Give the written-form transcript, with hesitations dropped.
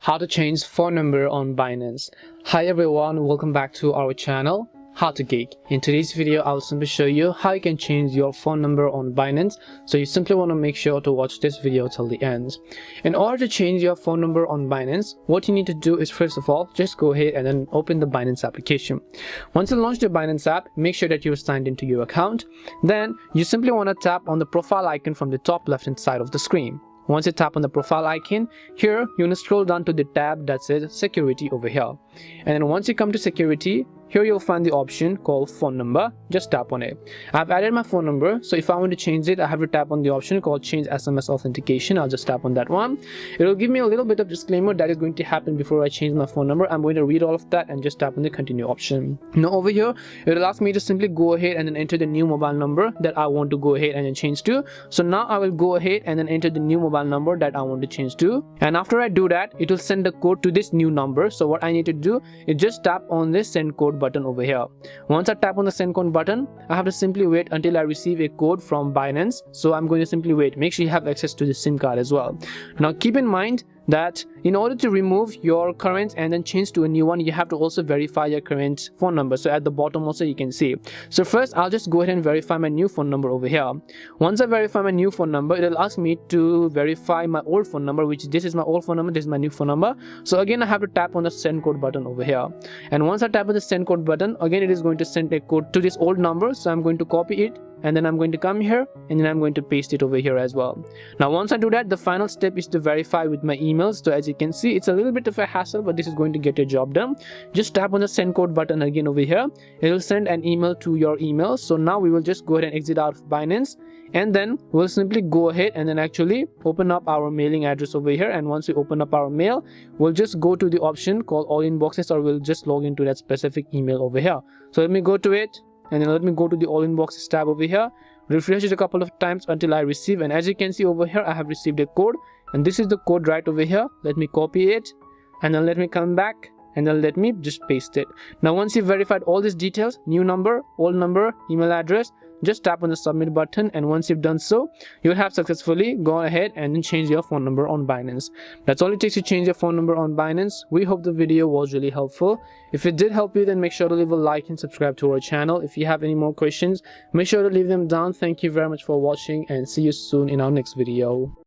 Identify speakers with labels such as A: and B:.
A: How to change phone number on Binance. Hi everyone, welcome back to our channel How to Geek. In today's video I'll simply show you how you can change your phone number on Binance, so you simply want to make sure to watch this video till the end. In order to change your phone number on Binance, what you need to do is first of all just go ahead and then open the Binance application. Once you launch the Binance app, make sure that you're signed into your account. Then you simply want to tap on the profile icon from the top left hand side of the screen. Once you tap on the profile icon, here you want to scroll down to the tab that says security over here. And then once you come to security, here you'll find the option called phone number. Just tap on it. I've added my phone number, so if I want to change it, I have to tap on the option called change SMS authentication. I'll just tap on that one. It will give me a little bit of disclaimer that is going to happen before I change my phone number. I'm going to read all of that and just tap on the continue option. Now over here, it will ask me to simply go ahead and then enter the new mobile number that I want to go ahead and then change to. So now I will go ahead and then enter the new mobile number that I want to change to. And after I do that, it will send the code to this new number. So what I need to do is just tap on this send code button over here. Once I tap on the send code button, I have to simply wait until I receive a code from Binance. So I'm going to simply wait. Make sure you have access to the SIM card as well. Now keep in mind that in order to remove your current and then change to a new one, you have to also verify your current phone number. So at the bottom also you can see. So first I'll just go ahead and verify my new phone number over here. Once I verify my new phone number, it'll ask me to verify my old phone number, which this is my old phone number, this is my new phone number. So again I have to tap on the send code button over here. And once I tap on the send code button, again it is going to send a code to this old number. So I'm going to copy it, and then I'm going to come here and then I'm going to paste it over here as well. Now once I do that, the final step is to verify with my emails. So as you can see, it's a little bit of a hassle, but this is going to get your job done. Just tap on the send code button again over here. It will send an email to your email. So now we will just go ahead and exit out of Binance, and then we'll simply go ahead and then actually open up our mailing address over here. And once we open up our mail, we'll just go to the option called all inboxes, or we'll just log into that specific email over here. So let me go to it, and then let me go to the all inboxes tab over here, refresh it a couple of times until I receive. And as you can see over here, I have received a code, and this is the code right over here. Let me copy it, and then let me come back, and then let me just paste it. Now once you've verified all these details, new number, old number, email address, just tap on the submit button. And once you've done so, you'll have successfully gone ahead and then change your phone number on Binance. That's all it takes to change your phone number on Binance. We hope the video was really helpful. If it did help you, then make sure to leave a like and subscribe to our channel. If you have any more questions, make sure to leave them down. Thank you very much for watching, and see you soon in our next video.